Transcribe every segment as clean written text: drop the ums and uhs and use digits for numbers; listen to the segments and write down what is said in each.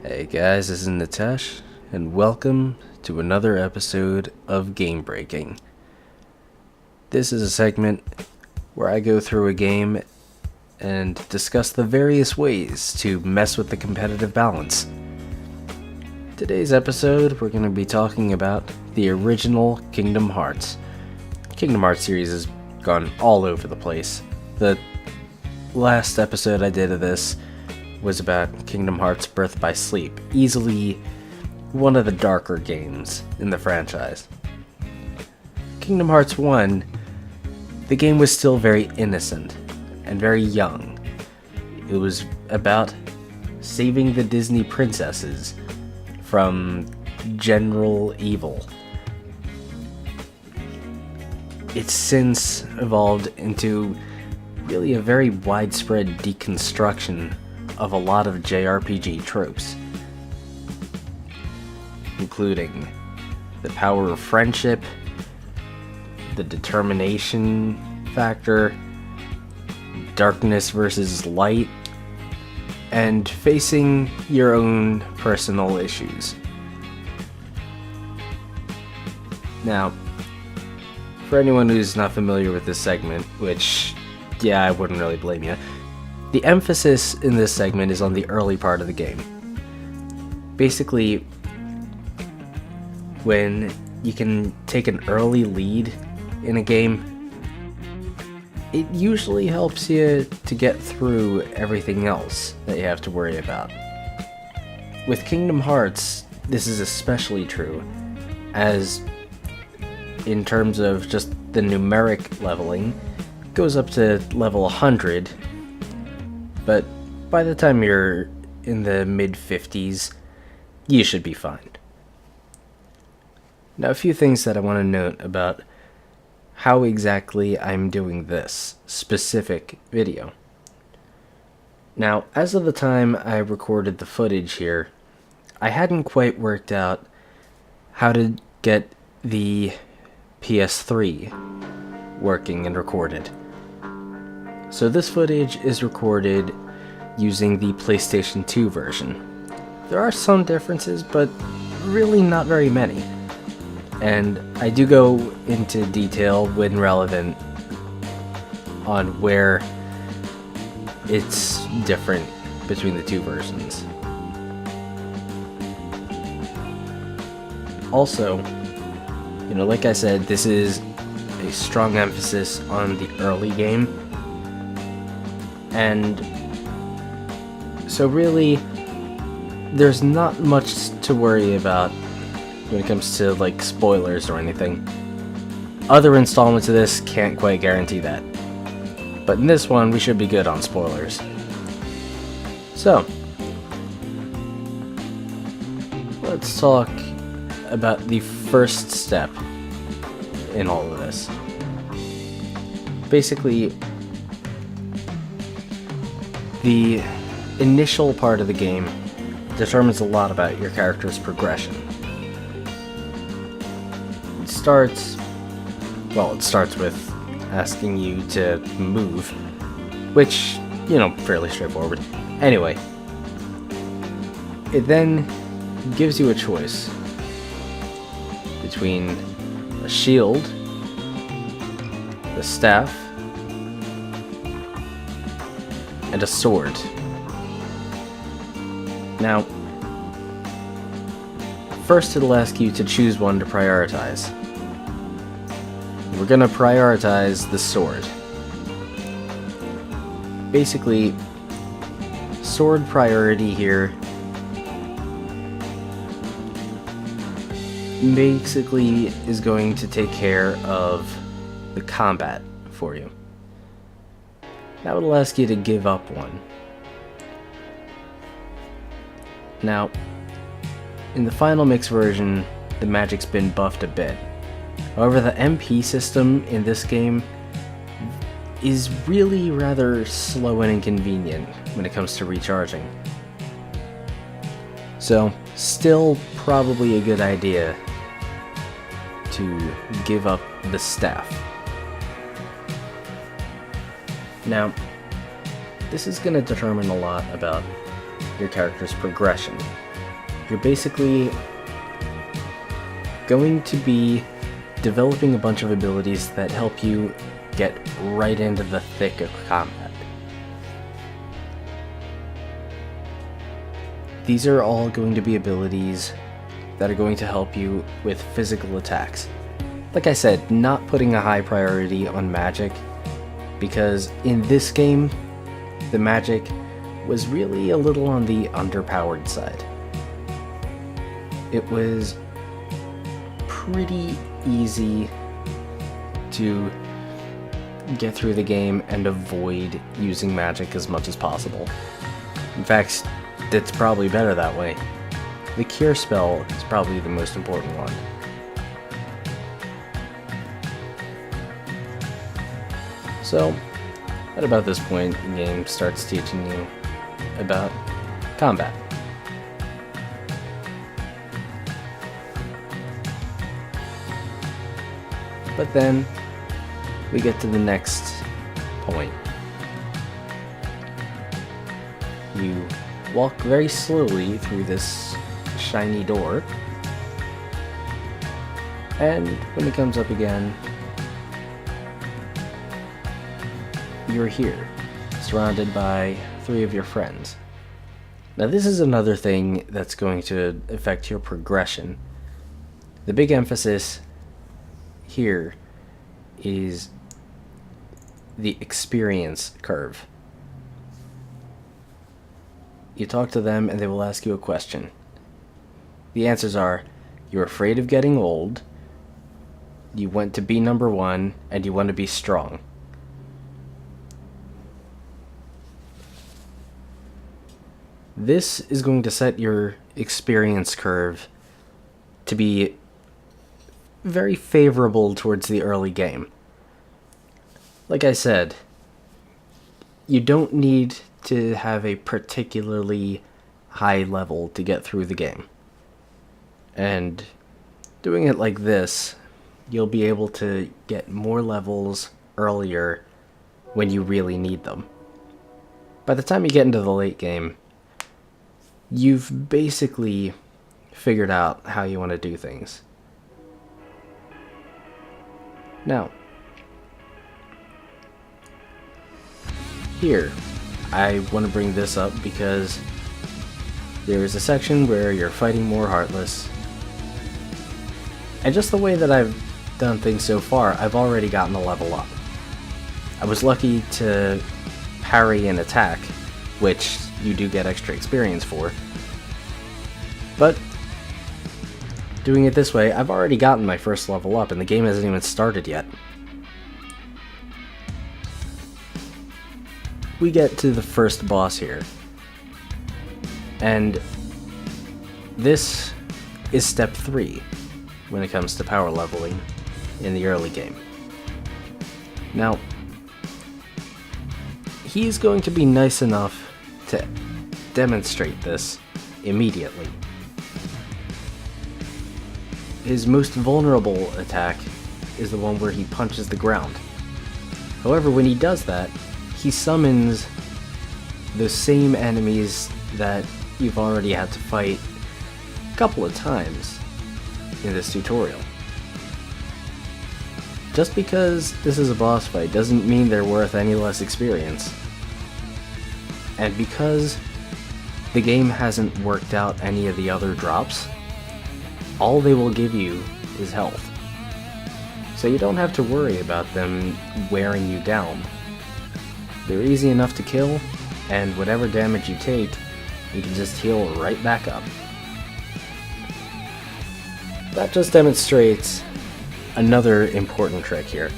Hey guys, this is Nitesh, and welcome to another episode of Game Breaking. This is a segment where I go through a game and discuss the various ways to mess with the competitive balance. Today's episode, we're going to be talking about the original Kingdom Hearts. Kingdom Hearts series has gone all over the place. The last episode I did of this was about Kingdom Hearts Birth by Sleep, easily one of the darker games in the franchise. Kingdom Hearts 1, the game was still very innocent and very young. It was about saving the Disney princesses from general evil. It's since evolved into really a very widespread deconstruction of a lot of JRPG tropes, including the power of friendship, the determination factor, darkness versus light, and facing your own personal issues. Now, for anyone who's not familiar with this segment, which, yeah, I wouldn't really blame you, the emphasis in this segment is on the early part of the game. Basically, when you can take an early lead in a game, it usually helps you to get through everything else that you have to worry about. With Kingdom Hearts, this is especially true, as in terms of just the numeric leveling, it goes up to level 100, but by the time you're in the mid-50s, you should be fine. Now, a few things that I want to note about how exactly I'm doing this specific video. Now, as of the time I recorded the footage here, I hadn't quite worked out how to get the PS3 working and recorded. So this footage is recorded using the PlayStation 2 version. There are some differences, but really not very many. And I do go into detail when relevant on where it's different between the two versions. Also, like I said, this is a strong emphasis on the early game. And so really, there's not much to worry about when it comes to spoilers or anything. Other installments of this can't quite guarantee that. But in this one, we should be good on spoilers. So, let's talk about the first step in all of this. Basically, the initial part of the game determines a lot about your character's progression. It starts with asking you to move, which, fairly straightforward. Anyway, it then gives you a choice between a shield, the staff, and a sword. Now, first it'll ask you to choose one to prioritize. We're gonna prioritize the sword. Basically, sword priority here basically is going to take care of the combat for you. That will ask you to give up one. Now, in the final mix version, the magic's been buffed a bit. However, the MP system in this game is really rather slow and inconvenient when it comes to recharging. So, still probably a good idea to give up the staff. Now, this is going to determine a lot about your character's progression. you're basically going to be developing a bunch of abilities that help you get right into the thick of combat. These are all going to be abilities that are going to help you with physical attacks. Like I said, not putting a high priority on magic, because in this game, the magic was really a little on the underpowered side. It was pretty easy to get through the game and avoid using magic as much as possible. In fact, it's probably better that way. The cure spell is probably the most important one. So, at about this point, the game starts teaching you about combat. But then, we get to the next point. You walk very slowly through this shiny door, and when it comes up again, you're here, surrounded by 3 of your friends. Now this is another thing that's going to affect your progression. The big emphasis here is the experience curve. You talk to them and they will ask you a question. The answers are, you're afraid of getting old, you want to be number 1, and you want to be strong. This is going to set your experience curve to be very favorable towards the early game. Like I said, you don't need to have a particularly high level to get through the game. And doing it like this, you'll be able to get more levels earlier when you really need them. By the time you get into the late game, you've basically figured out how you want to do things. Now, here, I want to bring this up because there is a section where you're fighting more Heartless. And just the way that I've done things so far, I've already gotten a level up. I was lucky to parry an attack, which you do get extra experience for. But doing it this way, I've already gotten my first level up and the game hasn't even started yet. We get to the first boss here. And this is step 3 when it comes to power leveling in the early game. Now, he's going to be nice enough to demonstrate this immediately. His most vulnerable attack is the one where he punches the ground. However, when he does that, he summons the same enemies that you've already had to fight a couple of times in this tutorial. Just because this is a boss fight doesn't mean they're worth any less experience. And because the game hasn't worked out any of the other drops, all they will give you is health. So you don't have to worry about them wearing you down. They're easy enough to kill, and whatever damage you take, you can just heal right back up. That just demonstrates another important trick here.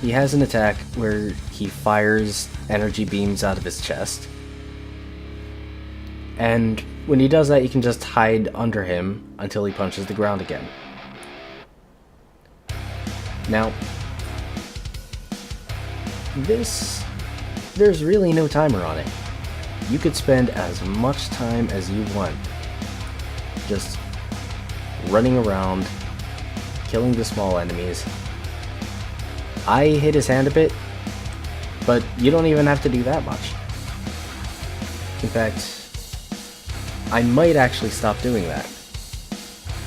He has an attack where he fires energy beams out of his chest. And when he does that, you can just hide under him until he punches the ground again. Now, there's really no timer on it. You could spend as much time as you want just running around, killing the small enemies. I hit his hand a bit, but you don't even have to do that much. In fact, I might actually stop doing that.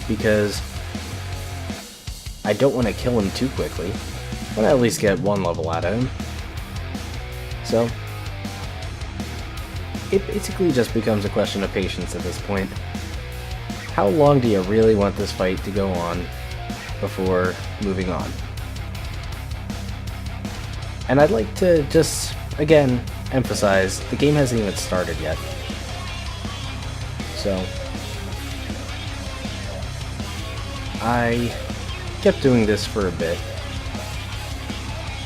Because I don't want to kill him too quickly. I want to at least get one level out of him. So, it basically just becomes a question of patience at this point. How long do you really want this fight to go on before moving on? And I'd like to just, again, emphasize, the game hasn't even started yet. So, I kept doing this for a bit.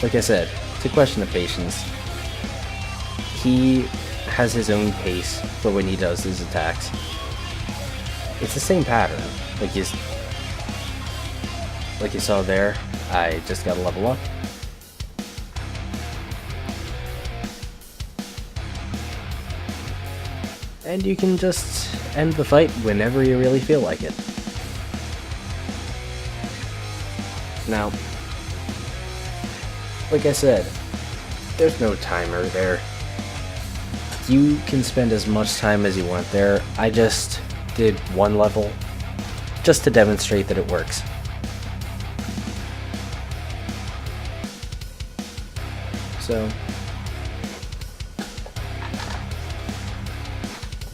Like I said, it's a question of patience. He has his own pace for when he does his attacks. It's the same pattern. Like you saw there, I just got a level up. And you can just end the fight whenever you really feel like it. Now, like I said, there's no timer there. You can spend as much time as you want there. I just did one level just to demonstrate that it works. So,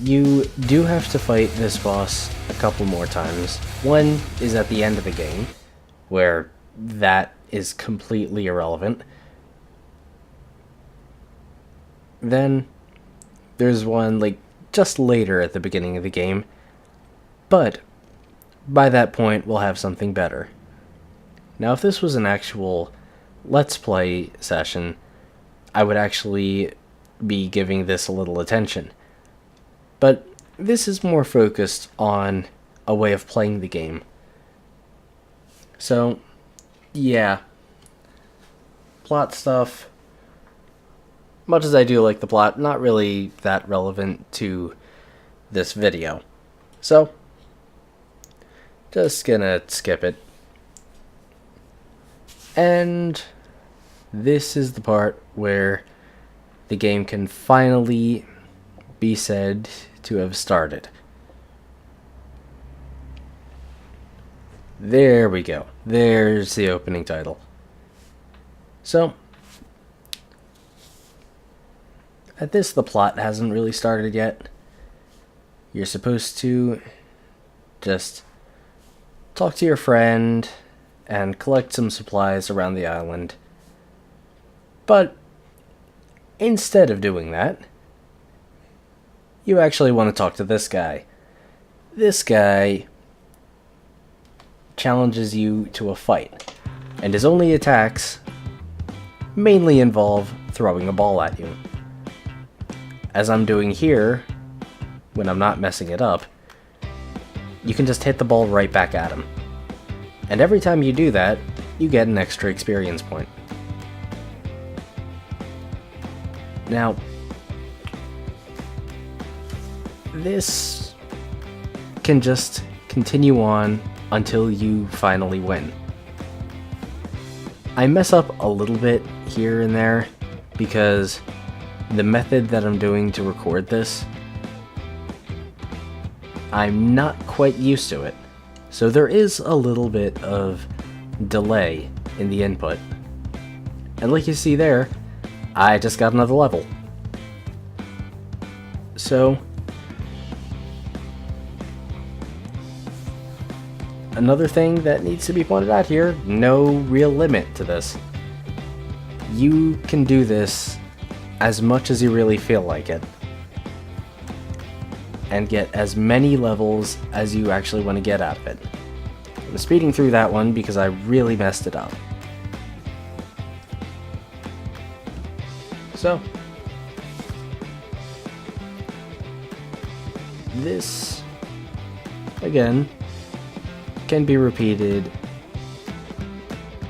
you do have to fight this boss a couple more times. One is at the end of the game, where that is completely irrelevant. Then there's one like just later at the beginning of the game, but by that point we'll have something better. Now if this was an actual Let's Play session, I would actually be giving this a little attention. But this is more focused on a way of playing the game. So, yeah. Plot stuff. Much as I do like the plot, not really that relevant to this video. So, just gonna skip it. And this is the part where the game can finally be said to have started. There we go. There's the opening title. So, at this, the plot hasn't really started yet. You're supposed to just talk to your friend and collect some supplies around the island. But instead of doing that, you actually want to talk to this guy. This guy challenges you to a fight, and his only attacks mainly involve throwing a ball at you. As I'm doing here, when I'm not messing it up, you can just hit the ball right back at him. And every time you do that, you get an extra experience point. Now, this can just continue on until you finally win. I mess up a little bit here and there because the method that I'm doing to record this, I'm not quite used to it. So there is a little bit of delay in the input. And like you see there, I just got another level. So, another thing that needs to be pointed out here, no real limit to this. You can do this as much as you really feel like it, and get as many levels as you actually want to get out of it. I'm speeding through that one because I really messed it up. So, this, again, can be repeated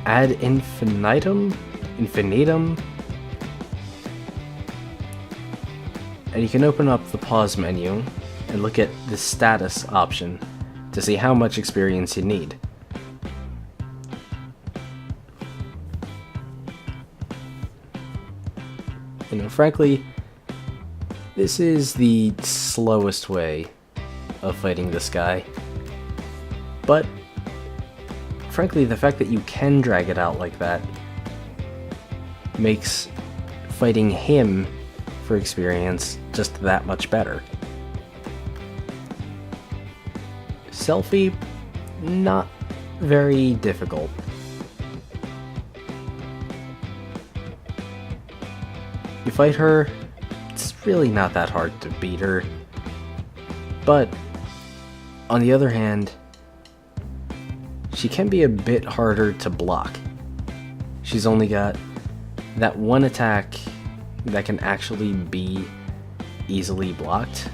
ad infinitum, and you can open up the pause menu and look at the status option to see how much experience you need. You know, frankly, this is the slowest way of fighting this guy. But frankly, the fact that you can drag it out like that makes fighting him for experience just that much better. Selphie, not very difficult. You fight her, it's really not that hard to beat her. But, on the other hand, she can be a bit harder to block. She's only got that one attack that can actually be easily blocked.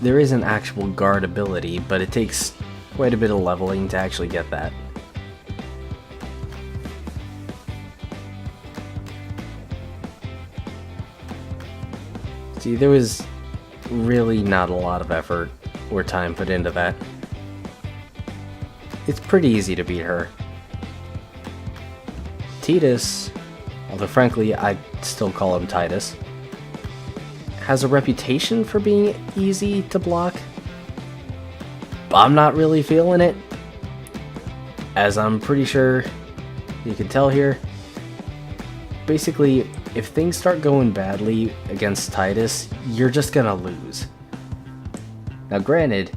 There is an actual guard ability, but it takes quite a bit of leveling to actually get that. See, there was really not a lot of effort or time put into that. It's pretty easy to beat her. Tidus, although frankly I'd still call him Titus, has a reputation for being easy to block, but I'm not really feeling it, as I'm pretty sure you can tell here. Basically, if things start going badly against Tidus, you're just gonna lose. Now granted,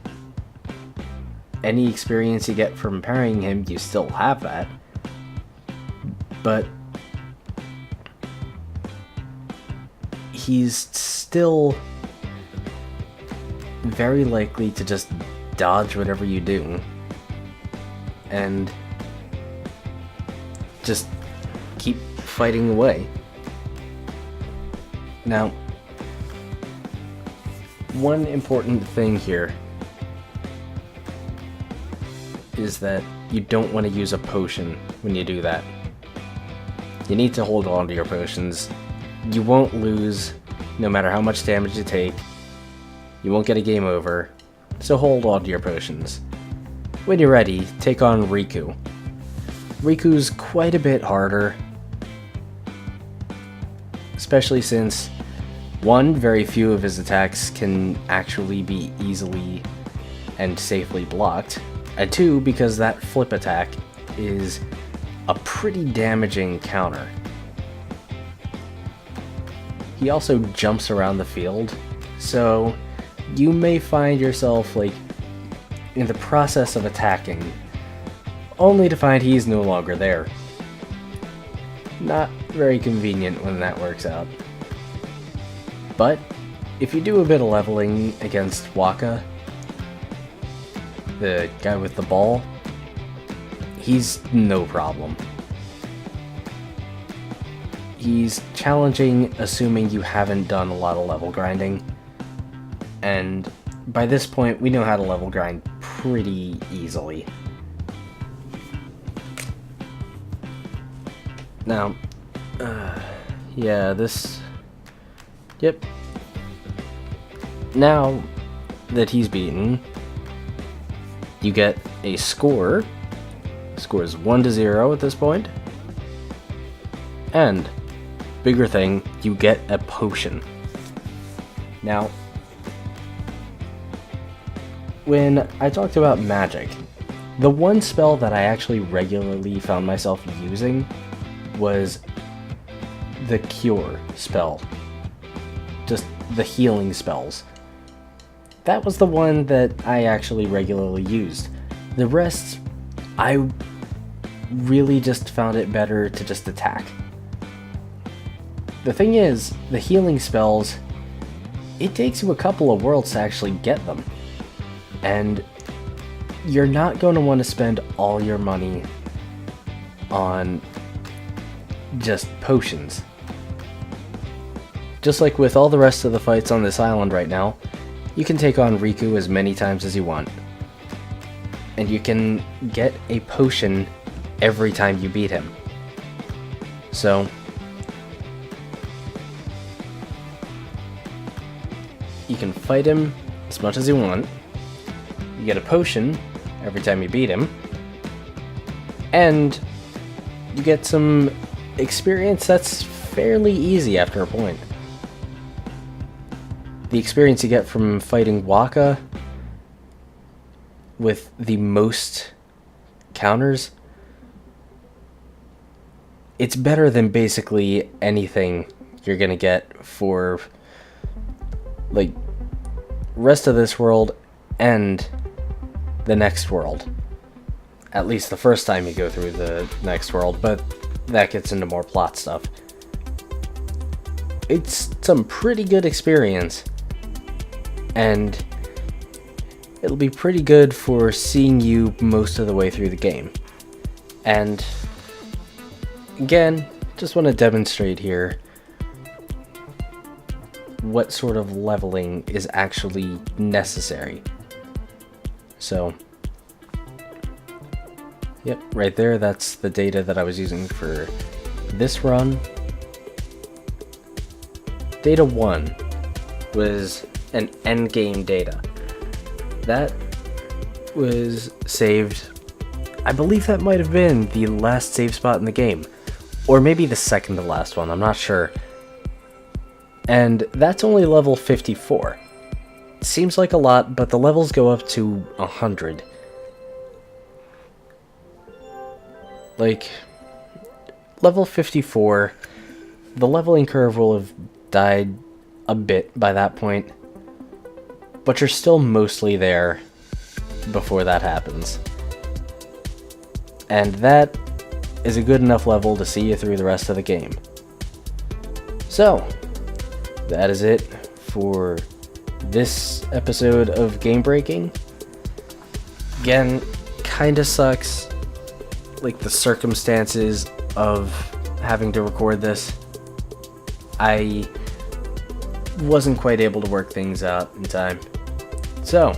any experience you get from parrying him, you still have that, but he's still very likely to just dodge whatever you do and just keep fighting away. Now, one important thing here is that you don't want to use a potion when you do that. You need to hold on to your potions. You won't lose no matter how much damage you take. You won't get a game over, so hold on to your potions. When you're ready, take on Riku. Riku's quite a bit harder, especially since, one, very few of his attacks can actually be easily and safely blocked, and two, because that flip attack is a pretty damaging counter. He also jumps around the field, so you may find yourself like in the process of attacking, only to find he's no longer there. Not very convenient when that works out. But if you do a bit of leveling against Wakka, the guy with the ball, he's no problem. He's challenging, assuming you haven't done a lot of level grinding, and by this point we know how to level grind pretty easily. Now, yep. Now that he's beaten, you get a score. Score is 1-0 at this point. And, bigger thing, you get a potion. Now, when I talked about magic, the one spell that I actually regularly found myself using was the cure spell. Just the healing spells. That was the one that I actually regularly used. The rest, I really just found it better to just attack. The thing is, the healing spells, it takes you a couple of worlds to actually get them. And you're not going to want to spend all your money on just potions. Just like with all the rest of the fights on this island right now, you can take on Riku as many times as you want. And you can get a potion every time you beat him. So, you can fight him as much as you want. You get a potion every time you beat him. And you get some experience that's fairly easy after a point. the experience you get from fighting Waka with the most counters, it's better than basically anything you're gonna get for like rest of this world and the next world. At least the first time you go through the next world, but that gets into more plot stuff. It's some pretty good experience, and it'll be pretty good for seeing you most of the way through the game. And again, just want to demonstrate here what sort of leveling is actually necessary. So, yep, right there, that's the data that I was using for this run. Data 1 was an endgame data. That was saved, I believe that might have been the last save spot in the game. Or maybe the second to last one, I'm not sure. And that's only level 54. Seems like a lot, but the levels go up to 100. Like, level 54, the leveling curve will have died a bit by that point, but you're still mostly there before that happens. And that is a good enough level to see you through the rest of the game. So, that is it for this episode of Game Breaking. Again, kinda sucks, like, the circumstances of having to record this. I wasn't quite able to work things out in time. So,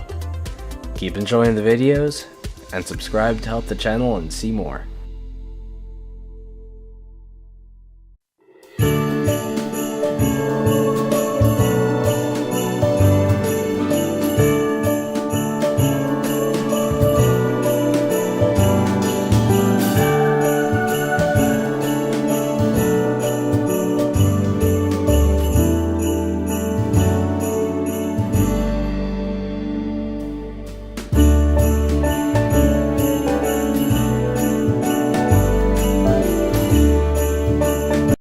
keep enjoying the videos, and subscribe to help the channel and see more.